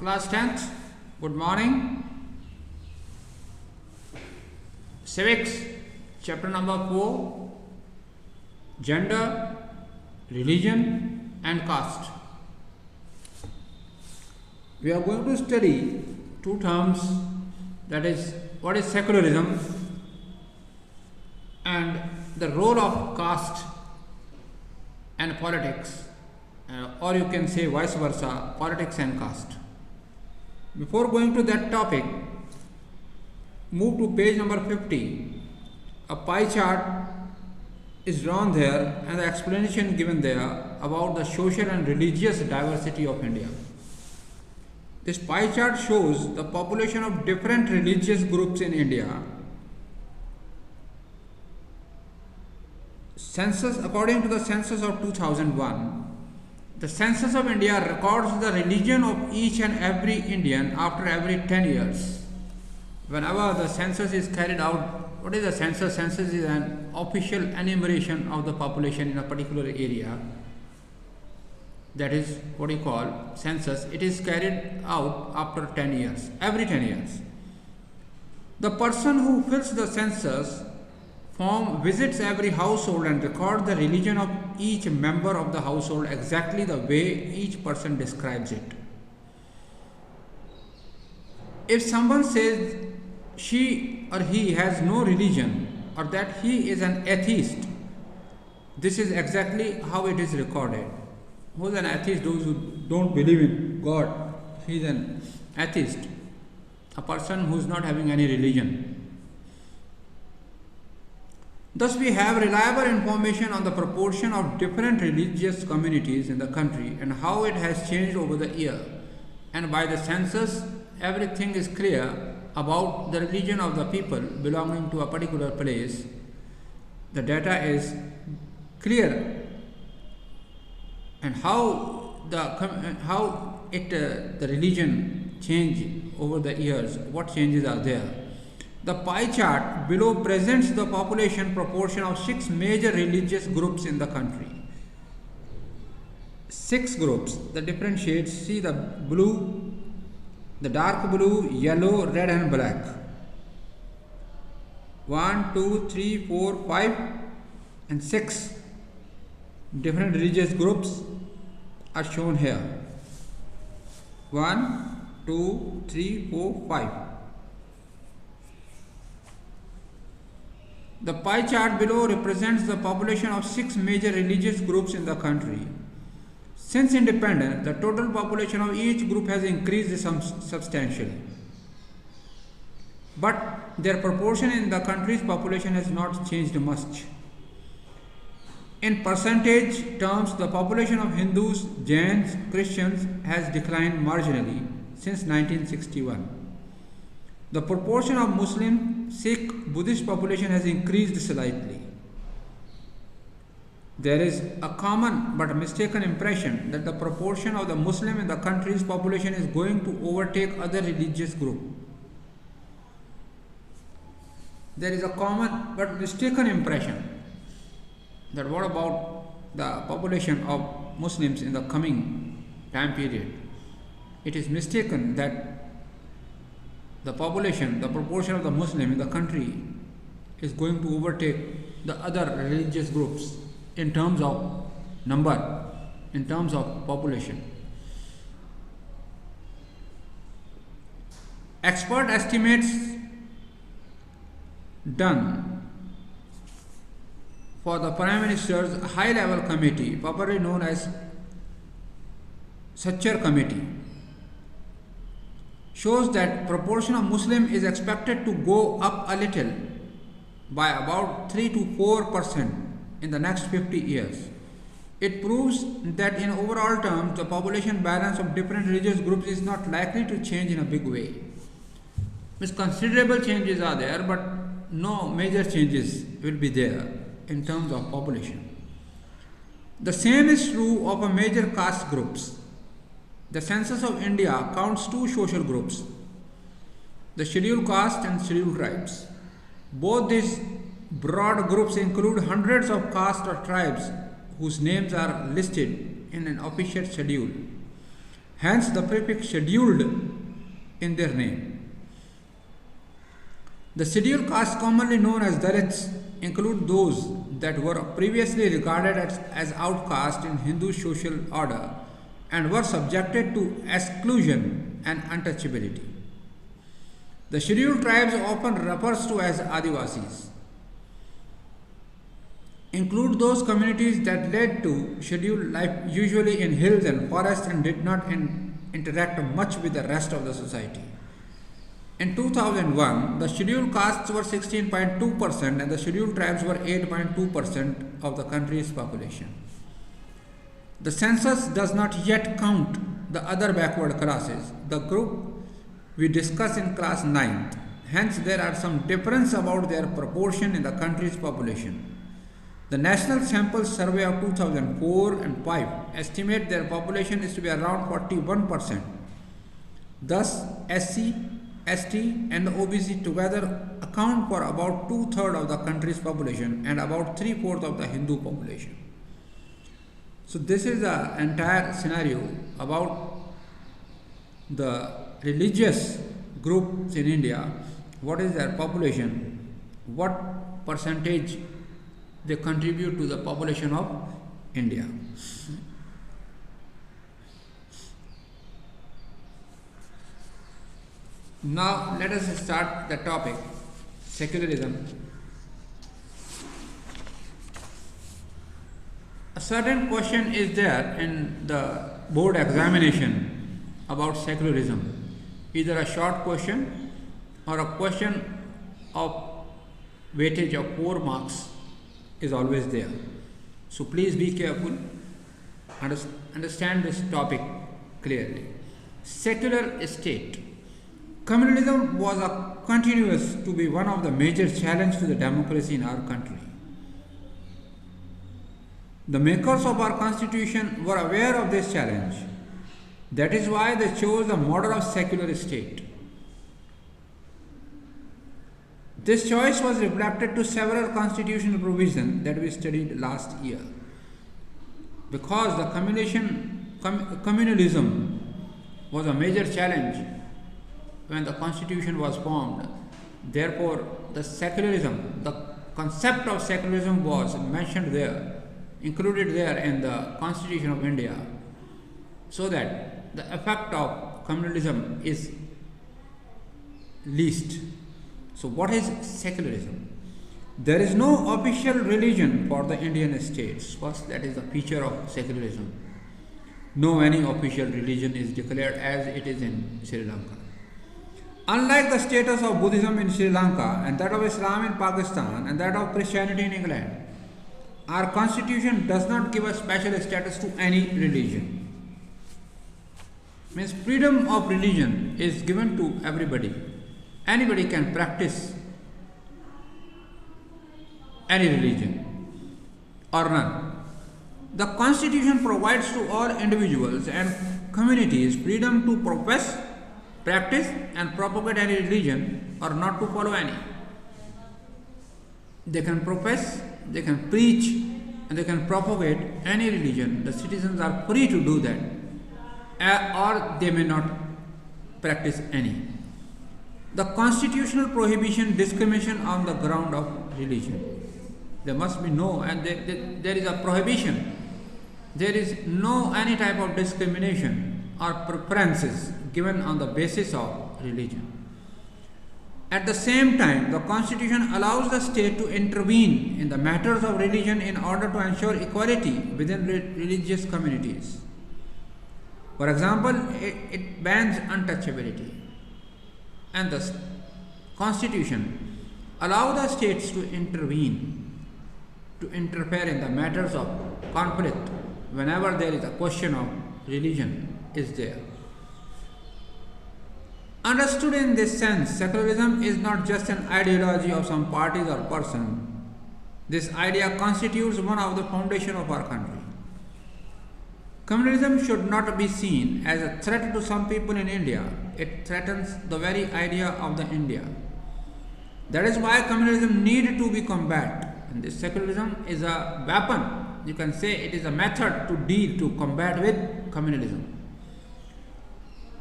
Class 10th, good morning. Civics, chapter number 4, gender, religion and caste. We are going to study two terms, that is, what is secularism and the role of caste and politics, or you can say vice versa, politics and caste. Before going to that topic, move to page number 50. A pie chart is drawn there and the explanation given there about the social and religious diversity of India. This pie chart shows the population of different religious groups in India. Census, according to the census of 2001, the census of India records the religion of each and every Indian after every 10 years. Whenever the census is carried out, what is the census? Census is an official enumeration of the population in a particular area. That is what you call census. It is carried out after 10 years, every 10 years. The person who fills the census form visits every household and records the religion of each member of the household exactly the way each person describes it. If someone says she or he has no religion or that he is an atheist, this is exactly how it is recorded. Who is an atheist? Those who don't believe in God. He is an atheist, a person who is not having any religion. Thus, we have reliable information on the proportion of different religious communities in the country and how it has changed over the year. And by the census, everything is clear about the religion of the people belonging to a particular place. The data is clear, and how the religion changed over the years. What changes are there? The pie chart below presents the population proportion of 6 major religious groups in the country. 6 groups, the different shades. See the blue, the dark blue, yellow, red and black. 1, 2, 3, 4, 5 and 6 different religious groups are shown here. 1, 2, 3, 4, 5. The pie chart below represents the population of 6 major religious groups in the country. Since independence, the total population of each group has increased substantially. But their proportion in the country's population has not changed much. In percentage terms, the population of Hindus, Jains, Christians has declined marginally since 1961. The proportion of Muslim, Sikh, Buddhist population has increased slightly. There is a common but mistaken impression that the proportion of the Muslim in the country's population is going to overtake other religious groups. There is a common but mistaken impression that what about the population of Muslims in the coming time period? It is mistaken that the population, the proportion of the Muslim in the country is going to overtake the other religious groups in terms of number, in terms of population. Expert estimates done for the Prime Minister's high-level committee, popularly known as Sachar Committee, shows that proportion of Muslim is expected to go up a little by about 3 to 4% in the next 50 years. It proves that in overall terms, the population balance of different religious groups is not likely to change in a big way. Means considerable changes are there, but no major changes will be there in terms of population. The same is true of a major caste groups. The census of India counts 2 social groups, the scheduled caste and scheduled tribes. Both these broad groups include hundreds of castes or tribes whose names are listed in an official schedule. hence the prefix scheduled in their name. The scheduled castes, commonly known as Dalits, include those that were previously regarded as outcasts in Hindu social order and were subjected to exclusion and untouchability. The scheduled tribes, often referred to as Adivasis, include those communities that led to scheduled life, usually in hills and forests, and did not interact much with the rest of the society. In 2001, the scheduled castes were 16.2% and the scheduled tribes were 8.2% of the country's population. The census does not yet count the other backward classes, the group we discussed in class 9th. Hence, there are some difference about their proportion in the country's population. The National Sample Survey of 2004 and 5 estimate their population is to be around 41%. Thus, SC, ST and the OBC together account for about 2/3 of the country's population and about 3/4 of the Hindu population. So this is the entire scenario about the religious groups in India, what is their population, what percentage they contribute to the population of India. Now let us start the topic, secularism. A certain question is there in the board examination about secularism, either a short question or a question of weightage of 4 marks is always there. So please be careful, understand this topic clearly. Secular state. Communalism was continuous to be one of the major challenges to the democracy in our country. The makers of our constitution were aware of this challenge. That is why they chose the model of secular state. This choice was reflected to several constitutional provisions that we studied last year. Because the communalism was a major challenge when the constitution was formed, therefore the secularism, the concept of secularism was mentioned there, included there in the Constitution of India, so that the effect of communalism is least. So what is secularism? There is no official religion for the Indian states. First, that is the feature of secularism. No any official religion is declared as it is in Sri Lanka. Unlike the status of Buddhism in Sri Lanka and that of Islam in Pakistan and that of Christianity in England, our constitution does not give a special status to any religion. Means freedom of religion is given to everybody. Anybody can practice any religion or none. The constitution provides to all individuals and communities freedom to profess, practice and propagate any religion or not to follow any. They can profess, they can preach and they can propagate any religion. The citizens are free to do that, or they may not practice any. The constitutional prohibition discrimination on the ground of religion. There must be no, and there is a prohibition. There is no any type of discrimination or preferences given on the basis of religion. At the same time, the constitution allows the state to intervene in the matters of religion in order to ensure equality within religious communities. For example, it bans untouchability. And the constitution allows the states to intervene, to interfere in the matters of conflict whenever there is a question of religion is there. Understood in this sense, secularism is not just an ideology of some parties or person. This idea constitutes one of the foundations of our country. Communalism should not be seen as a threat to some people in India. It threatens the very idea of the India. That is why communalism needs to be combated. And this secularism is a weapon. You can say it is a method to deal, to combat with communalism.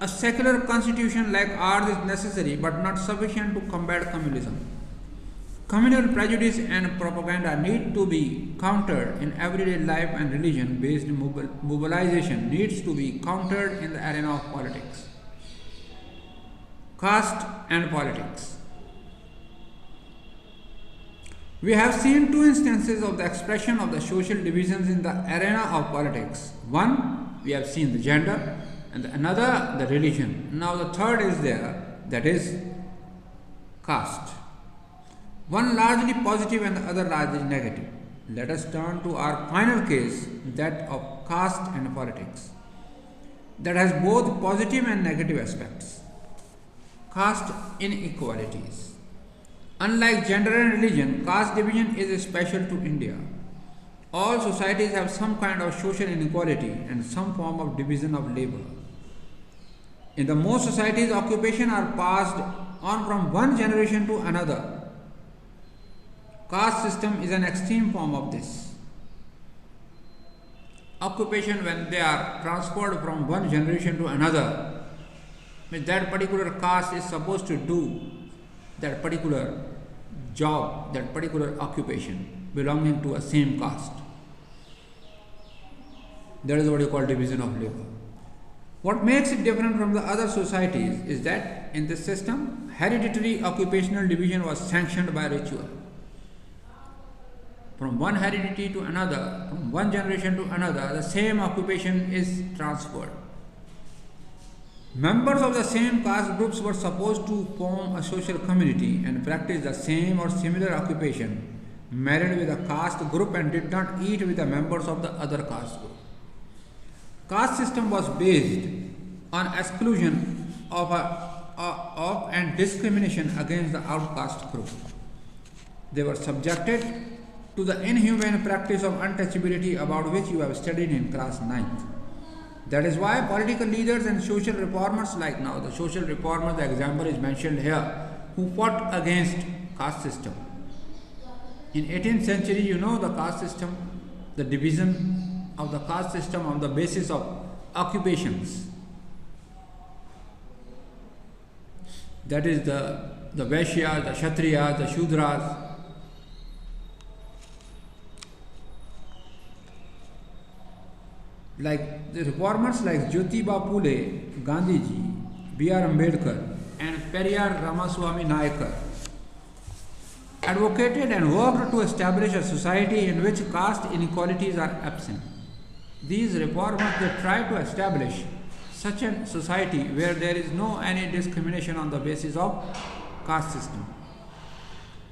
A secular constitution like ours is necessary but not sufficient to combat communism. Communal prejudice and propaganda need to be countered in everyday life, and religion based mobilization needs to be countered in the arena of politics. Caste and politics. We have seen two instances of the expression of the social divisions in the arena of politics. One, we have seen the gender, and another, the religion. Now the third is there, that is caste. One largely positive and the other largely negative. Let us turn to our final case, that of caste and politics, that has both positive and negative aspects. Caste inequalities. Unlike gender and religion, caste division is special to India. All societies have some kind of social inequality and some form of division of labor. In the most societies, occupations are passed on from one generation to another. Caste system is an extreme form of this. Occupation, when they are transferred from one generation to another, means that particular caste is supposed to do that particular job, that particular occupation belonging to a same caste. That is what you call division of labor. What makes it different from the other societies is that in this system, hereditary occupational division was sanctioned by ritual. From one heredity to another, from one generation to another, the same occupation is transferred. Members of the same caste groups were supposed to form a social community and practice the same or similar occupation, married with a caste group, and did not eat with the members of the other caste group. Caste system was based on exclusion of and discrimination against the outcast group. They were subjected to the inhumane practice of untouchability, about which you have studied in class 9th. That is why political leaders and social reformers, like now the social reformers, the example is mentioned here, who fought against caste system. In 18th century, you know the caste system, the division of the caste system on the basis of occupations. That is the Vaishyas, the Kshatriyas, the Shudras. Like the reformers like Jyotiba Phule, Gandhiji, B.R. Ambedkar and Periyar Ramaswamy Nayakar advocated and worked to establish a society in which caste inequalities are absent. These reformers, they tried to establish such a society where there is no any discrimination on the basis of caste system.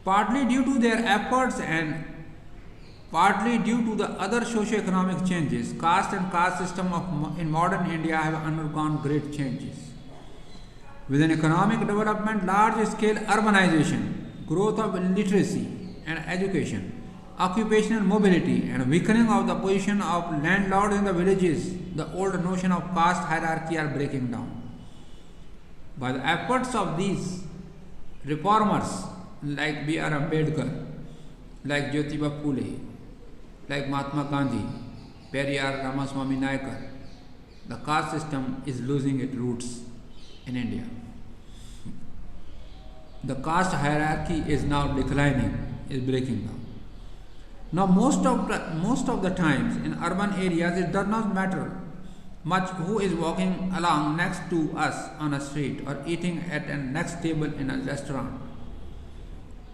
Partly due to their efforts and partly due to the other socio-economic changes, caste and caste system in modern India have undergone great changes. With an economic development, large-scale urbanization, growth of literacy and education, occupational mobility, and weakening of the position of landlords in the villages, the old notion of caste hierarchy are breaking down. By the efforts of these reformers like B.R. Ambedkar, like Jyotiba Phule, like Mahatma Gandhi, Periyar Ramaswamy Nayakar, the caste system is losing its roots in India. The caste hierarchy is now declining, is breaking down. Now most of the times in urban areas it does not matter much who is walking along next to us on a street or eating at a next table in a restaurant.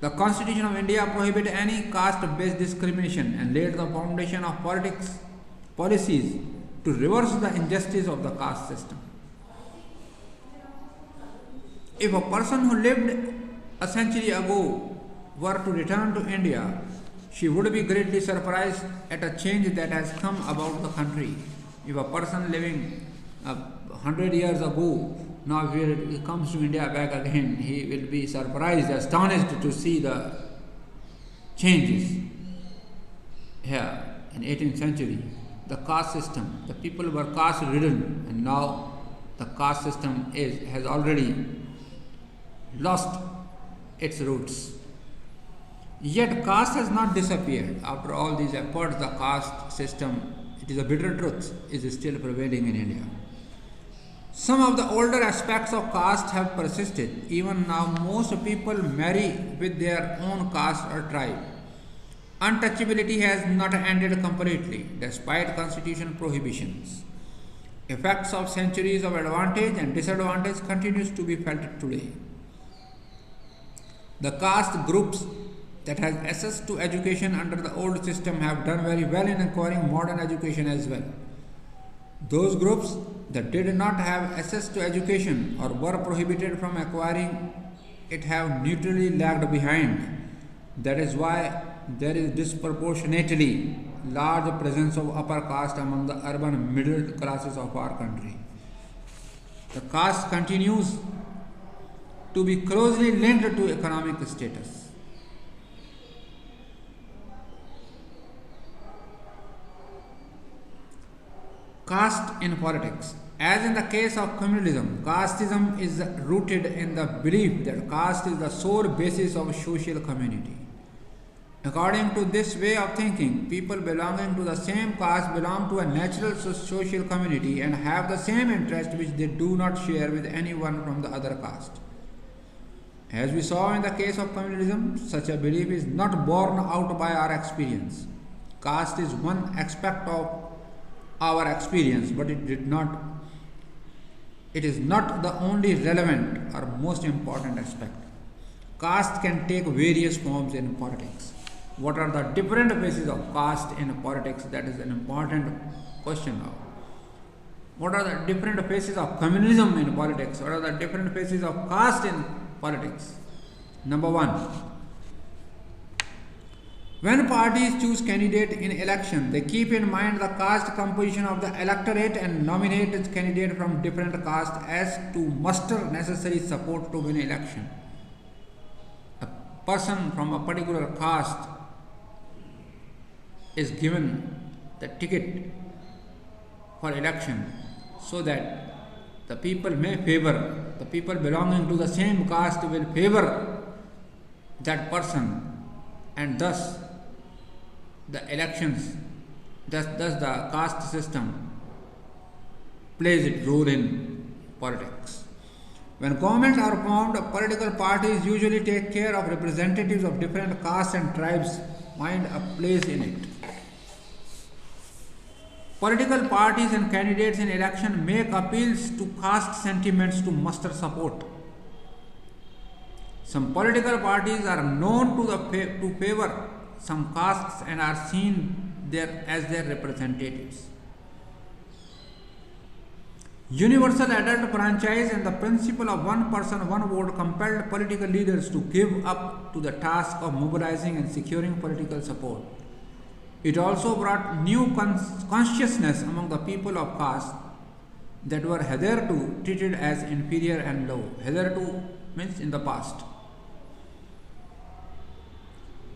The Constitution of India prohibited any caste-based discrimination and laid the foundation of policies to reverse the injustice of the caste system. If a person who lived a century ago were to return to India, she would be greatly surprised at a change that has come about the country. If a person living 100 years ago, now if he comes to India back again, he will be surprised, astonished to see the changes here in 18th century. The caste system, the people were caste ridden, and now the caste system has already lost its roots. Yet caste has not disappeared. After all these efforts, the caste system, it is a bitter truth, is still prevailing in India. Some of the older aspects of caste have persisted. Even now, most people marry with their own caste or tribe. Untouchability has not ended completely, despite constitutional prohibitions. Effects of centuries of advantage and disadvantage continues to be felt today. The caste groups that has access to education under the old system have done very well in acquiring modern education as well. Those groups that did not have access to education or were prohibited from acquiring it have neutrally lagged behind. That is why there is disproportionately large presence of upper caste among the urban middle classes of our country. The caste continues to be closely linked to economic status. Caste in politics. As in the case of communalism, casteism is rooted in the belief that caste is the sole basis of social community. According to this way of thinking, people belonging to the same caste belong to a natural social community and have the same interest which they do not share with anyone from the other caste. As we saw in the case of communalism, such a belief is not borne out by our experience. Caste is one aspect of our experience, but it is not the only relevant or most important aspect. Caste can take various forms in politics. What are the different phases of caste in politics? That is an important question now. What are the different phases of communalism in politics? What are the different phases of caste in politics? Number one, when parties choose candidate in election, they keep in mind the caste composition of the electorate and nominate a candidate from different caste as to muster necessary support to win election. A person from a particular caste is given the ticket for election so that the people may favor, the people belonging to the same caste will favor that person, and thus the elections, thus the caste system plays its role in politics. When governments are formed, political parties usually take care of representatives of different castes and tribes find a place in it. Political parties and candidates in election make appeals to caste sentiments to muster support. Some political parties are known to favor some castes and are seen there as their representatives. Universal adult franchise and the principle of one person, one vote compelled political leaders to give up to the task of mobilizing and securing political support. It also brought new consciousness among the people of caste that were hitherto treated as inferior and low. Hitherto means in the past.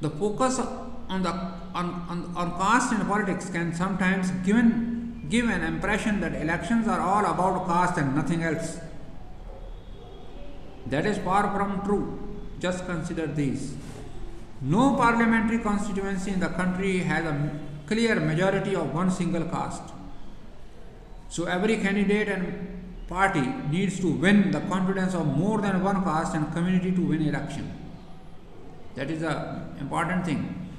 The focus on caste in politics can sometimes give an impression that elections are all about caste and nothing else. That is far from true. Just consider these. No parliamentary constituency in the country has a clear majority of one single caste. So every candidate and party needs to win the confidence of more than one caste and community to win election. That is the important thing.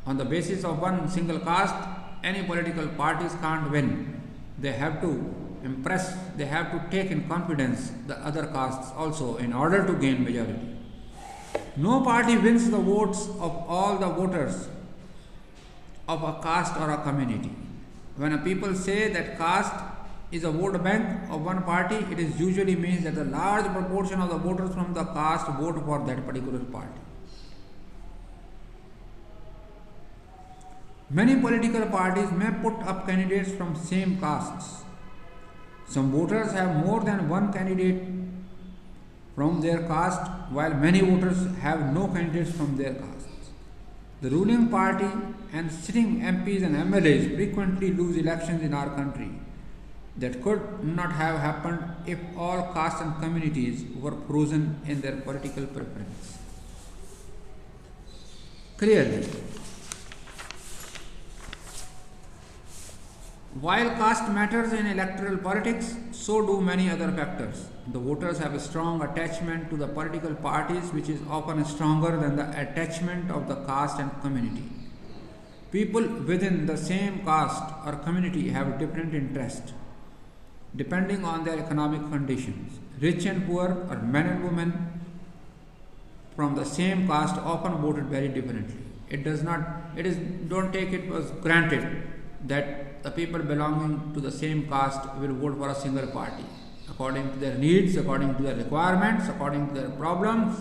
On the basis of one single caste, any political parties can't win. They have to impress, they have to take in confidence the other castes also in order to gain majority. No party wins the votes of all the voters of a caste or a community. When a people say that caste is a vote bank of one party, it is usually means that a large proportion of the voters from the caste vote for that particular party. Many political parties may put up candidates from same castes. Some voters have more than one candidate from their caste, while many voters have no candidates from their castes. The ruling party and sitting MPs and MLAs frequently lose elections in our country. That could not have happened if all castes and communities were frozen in their political preference. Clearly, While caste matters in electoral politics, so do many other factors. The voters have a strong attachment to the political parties, which is often stronger than the attachment of the caste and community. People within the same caste or community have different interests depending on their economic conditions. Rich and poor, or men and women from the same caste, often voted very differently. Don't take it as granted that the people belonging to the same caste will vote for a single party. According to their needs, according to their requirements, according to their problems,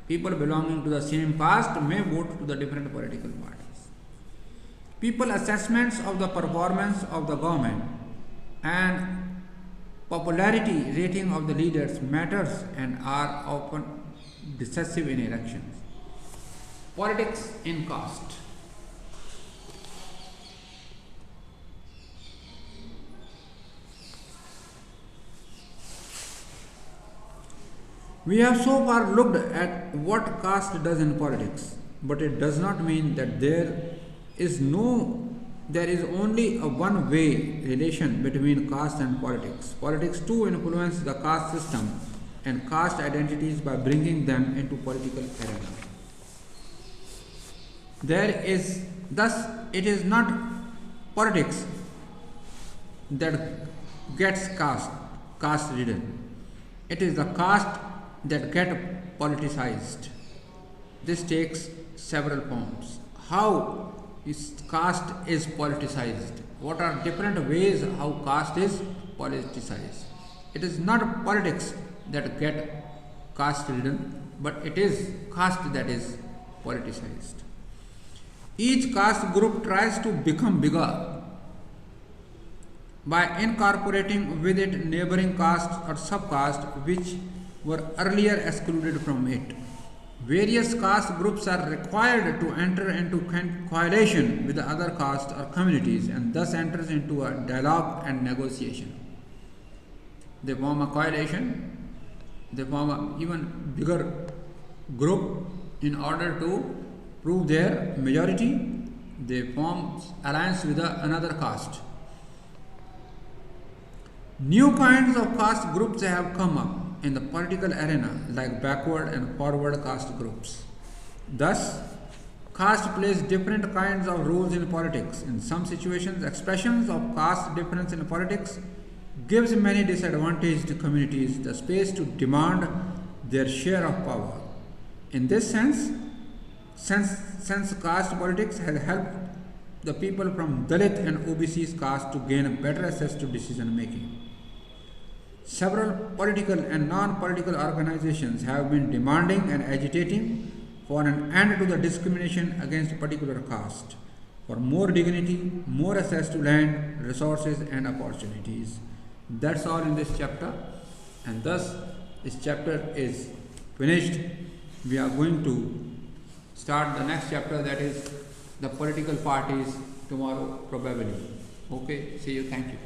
people belonging to the same caste may vote to the different political parties. People assessments of the performance of the government and popularity rating of the leaders matters and are often decisive in elections. Politics in caste. We have so far looked at what caste does in politics, but it does not mean that there is only a one-way relation between caste and politics. Politics too influence the caste system and caste identities by bringing them into political arena. It is not politics that gets caste ridden. It is the caste that get politicized. This takes several forms. How is caste is politicized? What are different ways how caste is politicized? It is not politics that get caste ridden, but it is caste that is politicized. Each caste group tries to become bigger by incorporating with it neighboring castes or subcastes which were earlier excluded from it. Various caste groups are required to enter into coalition with the other castes or communities and thus enters into a dialogue and negotiation. They form a coalition, they form an even bigger group in order to prove their majority. They form alliance with another caste. New kinds of caste groups have come up in the political arena, like backward and forward caste groups. Thus, caste plays different kinds of roles in politics. In some situations, expressions of caste difference in politics gives many disadvantaged communities the space to demand their share of power. In this sense, caste politics has helped the people from Dalit and OBC caste to gain better access to decision making. Several political and non-political organizations have been demanding and agitating for an end to the discrimination against particular caste, for more dignity, more access to land, resources and opportunities. That's all in this chapter, and thus this chapter is finished. We are going to start the next chapter, that is the political parties, tomorrow probably. Okay, see you, thank you.